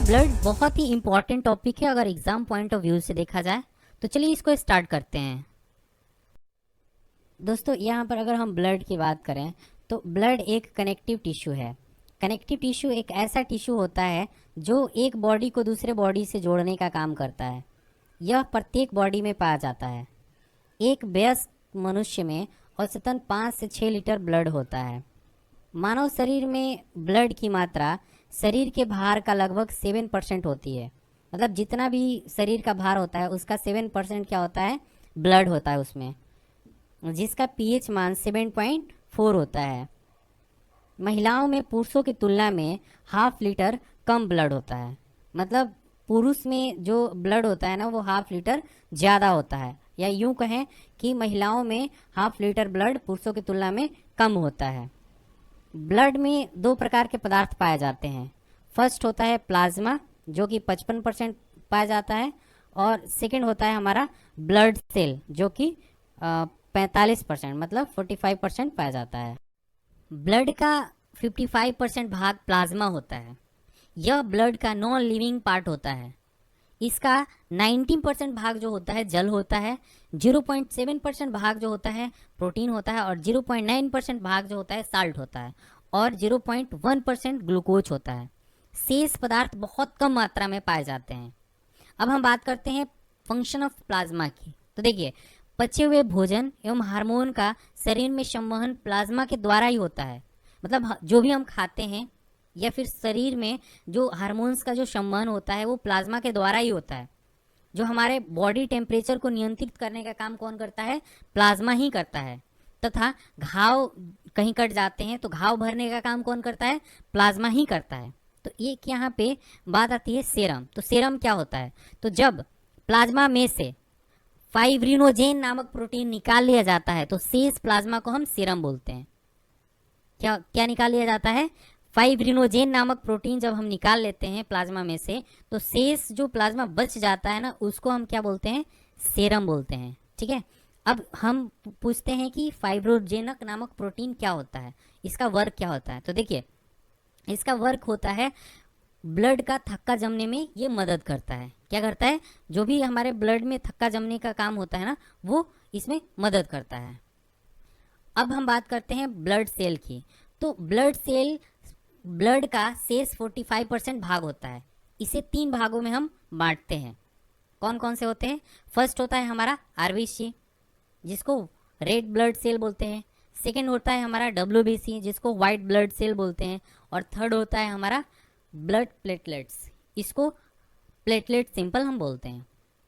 Blood बहुत ही important topic है अगर एग्जाम पॉइंट ऑफ व्यू से देखा जाए। तो चलिए इसको स्टार्ट करते हैं। दोस्तों यहाँ पर अगर हम ब्लड की बात करें तो ब्लड एक कनेक्टिव टिश्यू है। कनेक्टिव टिश्यू एक ऐसा टिश्यू होता है जो एक बॉडी को दूसरे बॉडी से जोड़ने का काम करता है। यह प्रत्येक बॉडी में पाया जाता है। एक वयस्क मनुष्य में औसतन 5 से 6 लीटर ब्लड होता है। मानव शरीर में ब्लड की मात्रा शरीर के भार का लगभग 7% होती है। मतलब जितना भी शरीर का भार होता है उसका 7% क्या होता है, ब्लड होता है उसमें, जिसका पीएच मान 7.4 होता है। महिलाओं में पुरुषों की तुलना में हाफ लीटर कम ब्लड होता है। मतलब पुरुष में जो ब्लड होता है ना वो हाफ लीटर ज़्यादा होता है, या यूं कहें कि महिलाओं में हाफ लीटर ब्लड पुरुषों की तुलना में कम होता है। ब्लड में 2 प्रकार के पदार्थ पाए जाते हैं। फर्स्ट होता है प्लाज्मा जो कि 55% पाया जाता है, और सेकंड होता है हमारा ब्लड सेल जो कि 45% मतलब 45% पाया जाता है। ब्लड का 55% भाग प्लाज्मा होता है। यह ब्लड का नॉन लिविंग पार्ट होता है। इसका 19% भाग जो होता है जल होता है, 0.7% भाग जो होता है प्रोटीन होता है, और 0.9% भाग जो होता है साल्ट होता है, और 0.1% ग्लूकोज होता है। शेष पदार्थ बहुत कम मात्रा में पाए जाते हैं। अब हम बात करते हैं फंक्शन ऑफ प्लाज्मा की। तो देखिए, पचे हुए भोजन एवं हार्मोन का शरीर में संवहन प्लाज्मा के द्वारा ही होता है। मतलब जो भी हम खाते हैं या फिर शरीर में जो हार्मोन्स का जो संवहन होता है वो प्लाज्मा के द्वारा ही होता है। जो हमारे बॉडी टेम्परेचर को नियंत्रित करने का काम कौन करता है, प्लाज्मा ही करता है। तथा घाव कहीं कट जाते हैं तो घाव भरने का काम कौन करता है, प्लाज्मा ही करता है। तो एक यहाँ पे बात आती है सेरम। तो सेरम क्या होता है, तो जब प्लाज्मा में से फाइब्रिनोजेन नामक प्रोटीन निकाल लिया जाता है तो शेष प्लाज्मा को हम सेरम बोलते हैं। क्या क्या निकाल लिया जाता है, फाइब्रिनोजेन नामक प्रोटीन जब हम निकाल लेते हैं प्लाज्मा में से तो शेष जो प्लाज्मा बच जाता है ना उसको हम क्या बोलते हैं, सेरम बोलते हैं। ठीक है, अब हम पूछते हैं कि फाइब्रोजेनक नामक प्रोटीन क्या होता है, इसका वर्क क्या होता है। तो देखिए, इसका वर्क होता है ब्लड का थक्का जमने में ये मदद करता है। क्या करता है, जो भी हमारे ब्लड में थक्का जमने का काम होता है ना वो इसमें मदद करता है। अब हम बात करते हैं ब्लड सेल की। तो ब्लड सेल ब्लड का शेष 45% भाग होता है। इसे 3 भागों में हम बांटते हैं। कौन कौन से होते हैं, फर्स्ट होता है हमारा आरबीसी जिसको रेड ब्लड सेल बोलते हैं। सेकंड होता है हमारा डब्ल्यूबीसी जिसको वाइट ब्लड सेल बोलते हैं, और थर्ड होता है हमारा ब्लड प्लेटलेट्स, इसको प्लेटलेट सिंपल हम बोलते हैं।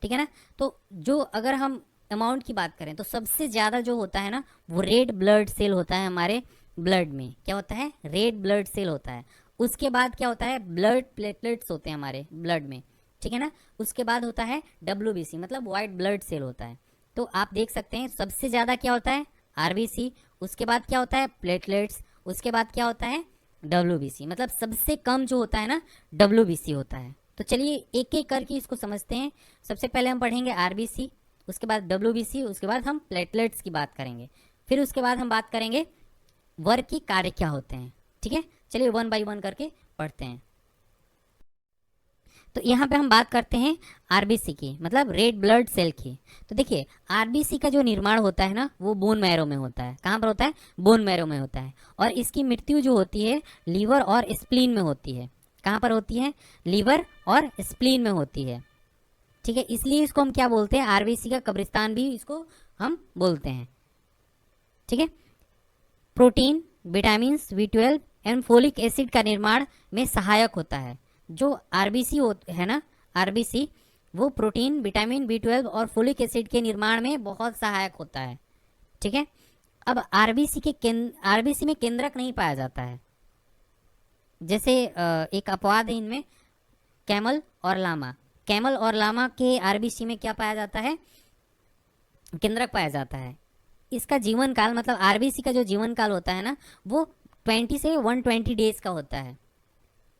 ठीक है ना। तो जो अगर हम अमाउंट की बात करें तो सबसे ज़्यादा जो होता है ना वो रेड ब्लड सेल होता है हमारे ब्लड में। क्या होता है, रेड ब्लड सेल होता है। उसके बाद क्या होता है, ब्लड प्लेटलेट्स होते हैं हमारे ब्लड में। ठीक है ना। उसके बाद होता है डब्ल्यूबीसी मतलब वाइट ब्लड सेल होता है। तो आप देख सकते हैं सबसे ज़्यादा क्या होता है, आरबीसी, उसके बाद क्या होता है प्लेटलेट्स, उसके बाद क्या होता है डब्ल्यूबीसी। मतलब सबसे कम जो होता है ना डब्ल्यूबीसी होता है। तो चलिए एक एक करके इसको समझते हैं। सबसे पहले हम पढ़ेंगे आरबीसी, उसके बाद डब्ल्यूबीसी, उसके बाद हम प्लेटलेट्स की बात करेंगे, फिर उसके बाद हम बात करेंगे वर्क की कार्य क्या होते हैं। ठीक है, चलिए 1 बाय 1 करके पढ़ते हैं। तो यहाँ पे हम बात करते हैं आरबीसी की मतलब रेड ब्लड सेल की। तो देखिए, आरबीसी का जो निर्माण होता है ना वो बोन मैरो में होता है। कहाँ पर होता है, बोन मैरो में होता है। और इसकी मृत्यु जो होती है लीवर और स्प्लीन में होती है। कहाँ पर होती है, लीवर और स्प्लीन में होती है। ठीक है, इसलिए इसको हम क्या बोलते हैं, आरबीसी का कब्रिस्तान भी इसको हम बोलते हैं। ठीक है, प्रोटीन, विटामिन B12 एवं फोलिक एसिड का निर्माण में सहायक होता है। जो आरबीसी है ना, आरबीसी वो प्रोटीन, विटामिन B12 और फोलिक एसिड के निर्माण में बहुत सहायक होता है। ठीक है, अब आरबीसी में केंद्रक नहीं पाया जाता है। जैसे एक अपवाद है इनमें, कैमल और लामा। कैमल और लामा के आरबीसी में क्या पाया जाता है, केंद्रक पाया जाता है। इसका जीवन काल मतलब आरबीसी का जो जीवन काल होता है ना वो 20 से 120 डेज का होता है।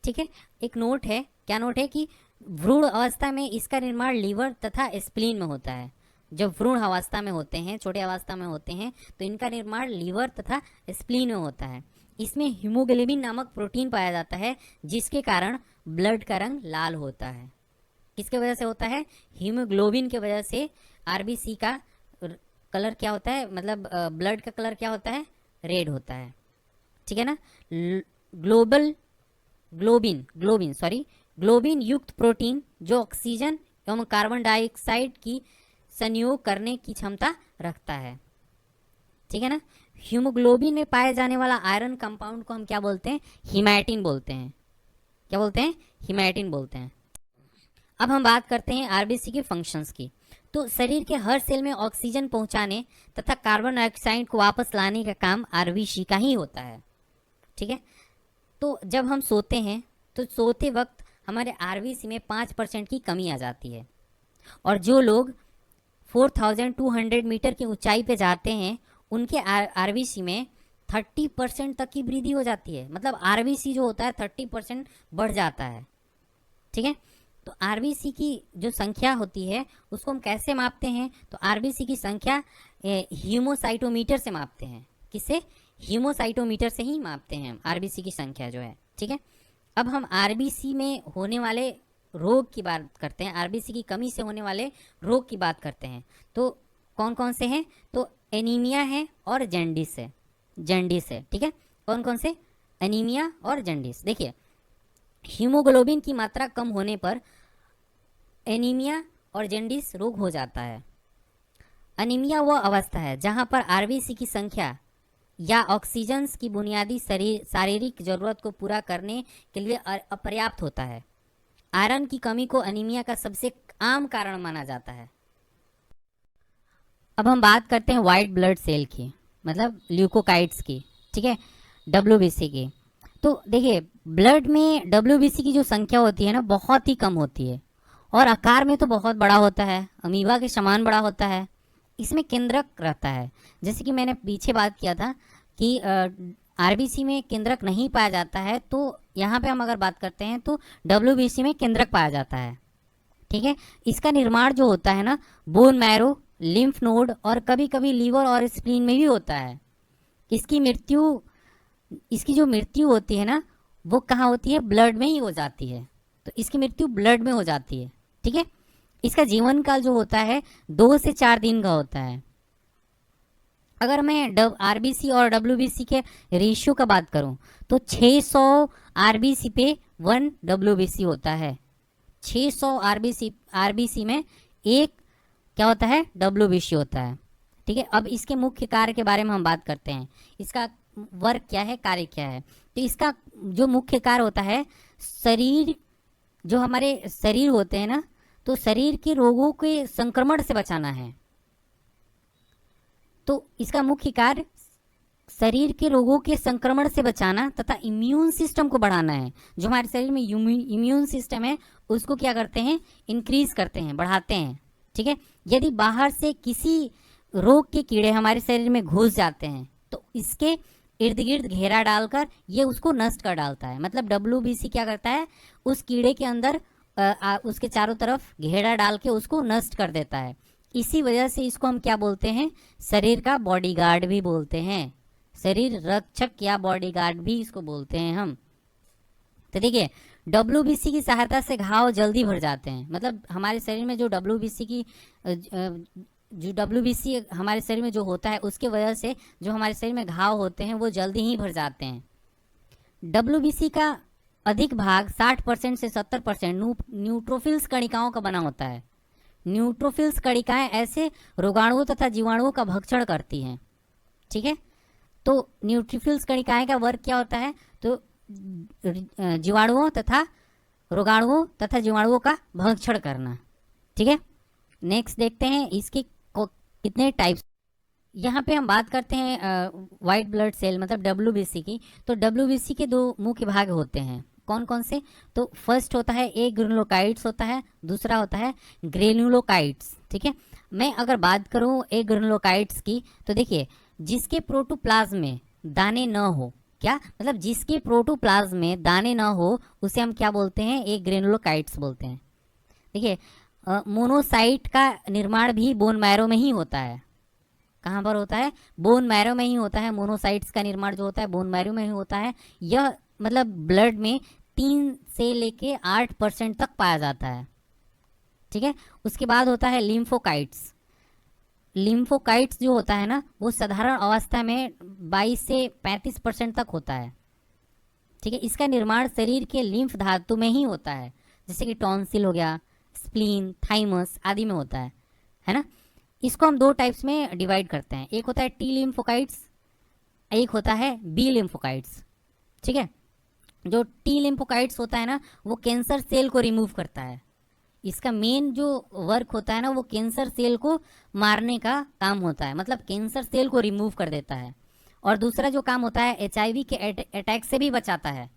ठीक है, एक नोट है, क्या नोट है कि भ्रूण अवस्था में इसका निर्माण लीवर तथा स्प्लीन में होता है। जब भ्रूण अवस्था में होते हैं, छोटे अवस्था में होते हैं तो इनका निर्माण लीवर तथा स्प्लीन में होता है। इसमें हीमोग्लोबिन नामक प्रोटीन पाया जाता है, जिसके कारण ब्लड का रंग लाल होता है। किसके वजह से होता है? हीमोग्लोबिन के वजह से आरबीसी का कलर क्या होता है, मतलब ब्लड का कलर क्या होता है? रेड होता है। ठीक है ना। ग्लोबिन युक्त प्रोटीन जो ऑक्सीजन एवं कार्बन डाइऑक्साइड की संयोग करने की क्षमता रखता है। ठीक है ना। हीमोग्लोबिन में पाए जाने वाला आयरन कंपाउंड को हम क्या बोलते हैं? हीमैटिन बोलते हैं। क्या बोलते हैं? हीमैटिन बोलते हैं। अब हम बात करते हैं आरबीसी के फंक्शंस की। तो शरीर के हर सेल में ऑक्सीजन पहुंचाने तथा कार्बन डाइऑक्साइड को वापस लाने का काम आरबीसी का ही होता है। ठीक है। तो जब हम सोते हैं तो सोते वक्त हमारे आरबीसी में 5% की कमी आ जाती है, और जो लोग 4200 मीटर की ऊंचाई पे जाते हैं उनके आरबीसी में 30% तक की वृद्धि हो जाती है। मतलब आरबीसी जो होता है 30% बढ़ जाता है। ठीक है। तो आरबीसी की जो संख्या होती है उसको हम कैसे मापते हैं? तो आरबीसी की संख्या हीमोसाइटोमीटर से मापते हैं। किससे? हीमोसाइटोमीटर से ही मापते हैं आरबीसी की संख्या जो है। ठीक है। अब हम आरबीसी में होने वाले रोग की बात करते हैं, आरबीसी की कमी से होने वाले रोग की बात करते हैं। तो कौन कौन से हैं? तो एनीमिया है और जॉन्डिस है। ठीक है। कौन कौन से? एनीमिया और जॉन्डिस। देखिए, हीमोग्लोबिन की मात्रा कम होने पर एनीमिया और जॉन्डिस रोग हो जाता है। एनीमिया वह अवस्था है जहां पर आरबीसी की संख्या या ऑक्सीजन की बुनियादी शारीरिक जरूरत को पूरा करने के लिए अपर्याप्त होता है। आयरन की कमी को एनीमिया का सबसे आम कारण माना जाता है। अब हम बात करते हैं वाइट ब्लड सेल की, मतलब ल्यूकोकाइट्स की। ठीक है। डब्ल्यूबीसी की। तो देखिए, ब्लड में डब्ल्यूबीसी की जो संख्या होती है ना, बहुत ही कम होती है, और आकार में तो बहुत बड़ा होता है, अमीबा के समान बड़ा होता है। इसमें केंद्रक रहता है। जैसे कि मैंने पीछे बात किया था कि आरबीसी में केंद्रक नहीं पाया जाता है, तो यहाँ पे हम अगर बात करते हैं तो डब्ल्यूबीसी में केंद्रक पाया जाता है। ठीक है। इसका निर्माण जो होता है ना, बोन मैरो, लिम्फ नोड और कभी कभी लीवर और स्प्लीन में भी होता है। इसकी जो मृत्यु होती है ना, वो कहाँ होती है? ब्लड में ही हो जाती है। तो इसकी मृत्यु ब्लड में हो जाती है। ठीक है। इसका जीवन काल जो होता है 2 से 4 दिन का होता है। अगर मैं आरबीसी और डब्ल्यूबीसी के रेशियो का बात करूं तो 600 आरबीसी पे 1 डब्ल्यूबीसी होता है। 600 आरबीसी में एक क्या होता है? डब्ल्यूबीसी होता है। ठीक है। अब इसके मुख्य कार्य के बारे में हम बात करते हैं। इसका वर्क क्या है, कार्य क्या है? तो इसका जो मुख्य कार्य होता है, जो हमारे शरीर होते हैं ना, तो शरीर के रोगों के संक्रमण से बचाना है। तो इसका मुख्य कार्य शरीर के रोगों के संक्रमण से बचाना तथा इम्यून सिस्टम को बढ़ाना है। जो हमारे शरीर में इम्यून सिस्टम है उसको क्या करते हैं? इंक्रीज करते हैं, बढ़ाते हैं। ठीक है। यदि बाहर से किसी रोग के कीड़े हमारे शरीर में घुस जाते हैं तो इसके इर्द गिर्द घेरा डालकर ये उसको नष्ट कर डालता है। मतलब डब्ल्यूबीसी क्या करता है? उस कीड़े के अंदर उसके चारों तरफ घेरा डाल के उसको नष्ट कर देता है। इसी वजह से इसको हम क्या बोलते हैं? शरीर का बॉडीगार्ड भी बोलते हैं। शरीर रक्षक या बॉडीगार्ड भी इसको बोलते हैं हम। तो देखिए, डब्ल्यूबीसी की सहायता से घाव जल्दी भर जाते हैं। मतलब हमारे शरीर में जो डब्ल्यूबीसी हमारे शरीर में जो होता है उसके वजह से जो हमारे शरीर में घाव होते हैं वो जल्दी ही भर जाते हैं। डब्ल्यूबीसी का अधिक भाग 60% से 70% न्यूट्रोफिल्स कणिकाओं का बना होता है। न्यूट्रोफिल्स कणिकाएं ऐसे रोगाणुओं तथा जीवाणुओं का भक्षण करती हैं। ठीक है। तो न्यूट्रोफिल्स कणिकाएं का वर्क क्या होता है? तो जीवाणुओं तथा रोगाणुओं तथा जीवाणुओं का भक्षण करना। ठीक है। नेक्स्ट देखते हैं इसके कितने टाइप्स। यहाँ पे हम बात करते हैं वाइट ब्लड सेल मतलब डब्ल्यूबीसी की। तो डब्ल्यूबीसी के 2 मुख्य भाग होते हैं। कौन कौन से? तो फर्स्ट होता है ए ग्रेनुलोकाइट्स होता है, दूसरा होता है ग्रेनुलोकाइट्स। ठीक है। मैं अगर बात करूं ए ग्रेनुलोकाइट्स की, तो देखिए, जिसके प्रोटोप्लाज्म में दाने न हो, क्या मतलब जिसके प्रोटोप्लाज्म में दाने न हो उसे हम क्या बोलते हैं? ए ग्रेनुलोकाइट्स बोलते हैं। देखिए, मोनोसाइट का निर्माण भी बोन मैरो में ही होता है। कहाँ पर होता है? बोन मैरो में ही होता है। मोनोसाइट्स का निर्माण जो होता है बोन मैरो में ही होता है। यह मतलब ब्लड में 3 से लेके 8% तक पाया जाता है। ठीक है, उसके बाद होता है लिम्फोकाइट्स। लिम्फोकाइट्स जो होता है ना वो साधारण अवस्था में 22 से 35% तक होता है। ठीक है, इसका निर्माण शरीर के लिम्फ धातु में ही होता है, जैसे कि टॉन्सिल हो गया, स्प्लीन, थाइमस आदि में होता है ना। इसको हम 2 टाइप्स में डिवाइड करते हैं, एक होता है टी लिम्फोकाइट्स, एक होता है बी लिम्फोकाइट्स। ठीक है, जो टी लिम्फोकाइट्स होता है ना वो कैंसर सेल को रिमूव करता है। इसका मेन जो वर्क होता है ना वो कैंसर सेल को मारने का काम होता है, मतलब कैंसर सेल को रिमूव कर देता है। और दूसरा जो काम होता है HIV के अटैक से भी बचाता है।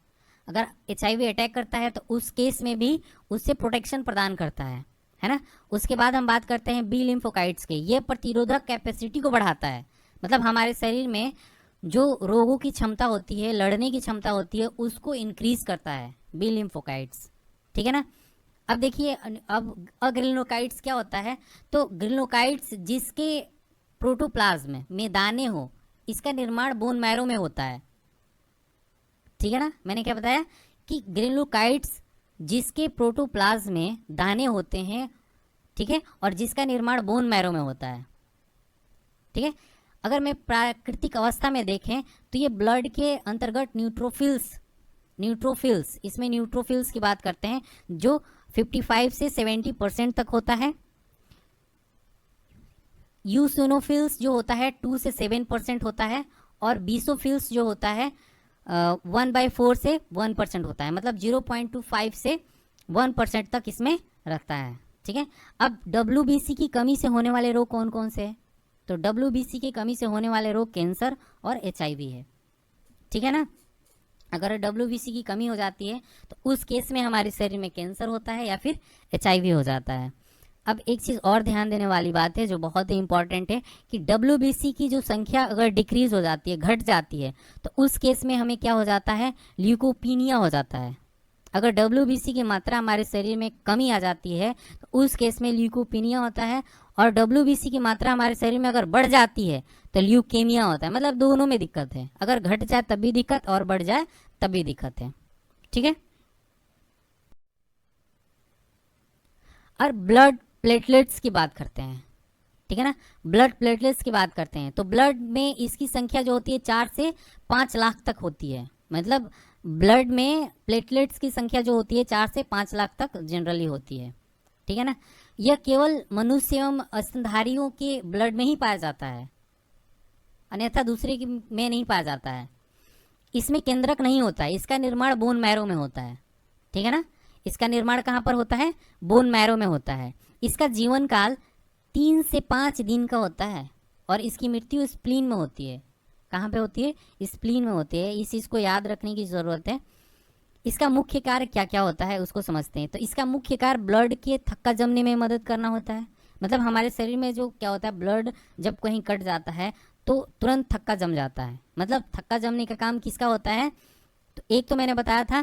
अगर HIV अटैक करता है तो उस केस में भी उससे प्रोटेक्शन प्रदान करता है ना। उसके बाद हम बात करते हैं बी लिम्फोकाइट्स के। ये प्रतिरोधक कैपेसिटी को बढ़ाता है, मतलब हमारे शरीर में जो रोगों की क्षमता होती है, लड़ने की क्षमता होती है, उसको इंक्रीज करता है बी लिम्फोकाइट्स। ठीक है ना। अब देखिए, अब अग्रिनोकाइट्स क्या होता है? तो ग्रिनोकाइट्स जिसके प्रोटोप्लाज्म में दाने हो, इसका निर्माण बोन मैरो में होता है। ठीक है ना, मैंने क्या बताया कि ग्रिनोकाइट्स जिसके प्रोटोप्लाज्म में दाने होते हैं, ठीक है, और जिसका निर्माण बोन मैरो में होता है। ठीक है, अगर मैं प्राकृतिक अवस्था में देखें तो ये ब्लड के अंतर्गत न्यूट्रोफिल्स इसमें न्यूट्रोफिल्स की बात करते हैं जो 55 से 70% तक होता है। यूसिनोफिल्स जो होता है 2 से 7% होता है। और बीसोफिल्स जो होता है 1/4 से 1% होता है, मतलब 0.25 से 1% तक इसमें रखता है। ठीक है, अब WBC की कमी से होने वाले रोग कौन कौन से हैं? तो WBC की कमी से होने वाले रोग कैंसर और HIV है। ठीक है ना, अगर WBC की कमी हो जाती है तो उस केस में हमारे शरीर में कैंसर होता है या फिर HIV हो जाता है। अब एक चीज़ और ध्यान देने वाली बात है जो बहुत ही इंपॉर्टेंट है कि WBC की जो संख्या अगर डिक्रीज हो जाती है, घट जाती है, तो उस केस में हमें क्या हो जाता है? ल्यूकोपीनिया हो जाता है। अगर WBC की मात्रा हमारे शरीर में कमी आ जाती है तो उस केस में ल्यूकोपीनिया होता है। और WBC की मात्रा हमारे शरीर में अगर बढ़ जाती है तो ल्यूकेमिया होता है। मतलब दोनों में दिक्कत है, अगर घट जाए तब भी दिक्कत और बढ़ जाए तब भी दिक्कत है। ठीक है, और ब्लड प्लेटलेट्स की बात करते हैं। ठीक है ना, ब्लड प्लेटलेट्स की बात करते हैं तो ब्लड में इसकी संख्या जो होती है 4 से 5 लाख तक होती है। मतलब ब्लड में प्लेटलेट्स की संख्या जो होती है 4 से 5 लाख तक जनरली होती है। ठीक है ना, यह केवल मनुष्य एवं स्तनधारियों के ब्लड में ही पाया जाता है, अन्यथा दूसरे में नहीं पाया जाता है। इसमें केंद्रक नहीं होता है, इसका निर्माण बोन मैरो में होता है। ठीक है ना, इसका निर्माण कहाँ पर होता है? बोन मैरो में होता है। इसका जीवन काल 3 से 5 दिन का होता है और इसकी मृत्यु स्प्लीन में होती है। कहाँ पे होती है? स्प्लीन में होती है। इस चीज़ को याद रखने की ज़रूरत है। इसका मुख्य कार्य क्या क्या होता है उसको समझते हैं। तो इसका मुख्य कार्य ब्लड के थक्का जमने में मदद करना होता है। मतलब हमारे शरीर में जो क्या होता है, ब्लड जब कहीं कट जाता है तो तुरंत थक्का जम जाता है। मतलब थक्का जमने का काम किसका होता है? तो एक तो मैंने बताया था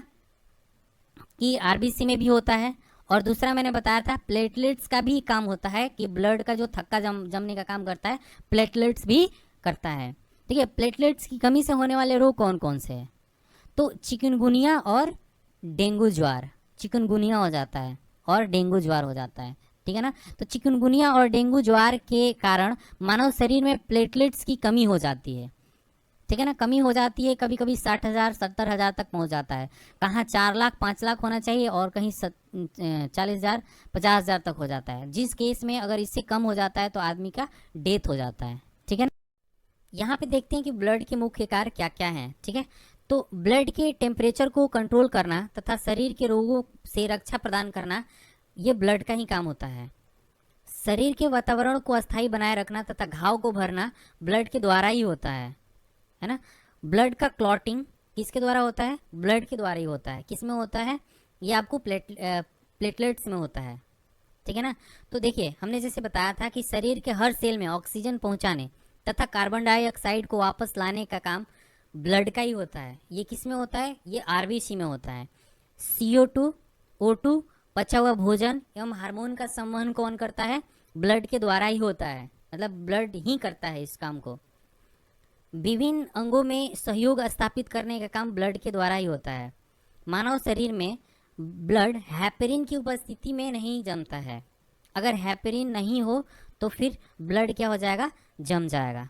कि RBC में भी होता है, और दूसरा मैंने बताया था प्लेटलेट्स का भी काम होता है कि ब्लड का जो थक्का जमने का काम करता है प्लेटलेट्स भी करता है। ठीक है, प्लेटलेट्स की कमी से होने वाले रोग कौन कौन से हैं? तो चिकनगुनिया और डेंगू ज्वार। चिकनगुनिया हो जाता है और डेंगू ज्वार हो जाता है। ठीक है ना, तो चिकनगुनिया और डेंगू ज्वार के कारण मानव शरीर में प्लेटलेट्स की कमी हो जाती है। ठीक है ना, कमी हो जाती है, कभी कभी 60,000 70,000 तक पहुंच जाता है। कहाँ 4 लाख 5 लाख होना चाहिए और कहीं 40,000 50,000 तक हो जाता है। जिस केस में अगर इससे कम हो जाता है तो आदमी का डेथ हो जाता है। ठीक है ना, यहाँ पे देखते हैं कि ब्लड के मुख्य कार्य क्या क्या हैं। ठीक है, तो ब्लड के टेम्परेचर को कंट्रोल करना तथा शरीर के रोगों से रक्षा प्रदान करना, ये ब्लड का ही काम होता है। शरीर के वातावरण को अस्थायी बनाए रखना तथा घाव को भरना ब्लड के द्वारा ही होता है ना। ब्लड का क्लॉटिंग किसके द्वारा होता है? ब्लड के द्वारा ही होता है। किस में होता है? ये आपको प्लेटलेट्स में होता है। ठीक है ना, तो देखिए हमने जैसे बताया था कि शरीर के हर सेल में ऑक्सीजन पहुंचाने तथा कार्बन डाइऑक्साइड को वापस लाने का काम ब्लड का ही होता है। ये किस में होता है? ये RBC में होता है। CO2, O2, पचा हुआ भोजन एवं हार्मोन का संवहन कौन करता है? ब्लड के द्वारा ही होता है। मतलब ब्लड ही करता है इस काम को। विभिन्न अंगों में सहयोग स्थापित करने का काम ब्लड के द्वारा ही होता है। मानव शरीर में ब्लड हेपेरिन की उपस्थिति में नहीं जमता है। अगर हेपेरिन नहीं हो तो फिर ब्लड क्या हो जाएगा, जम जाएगा।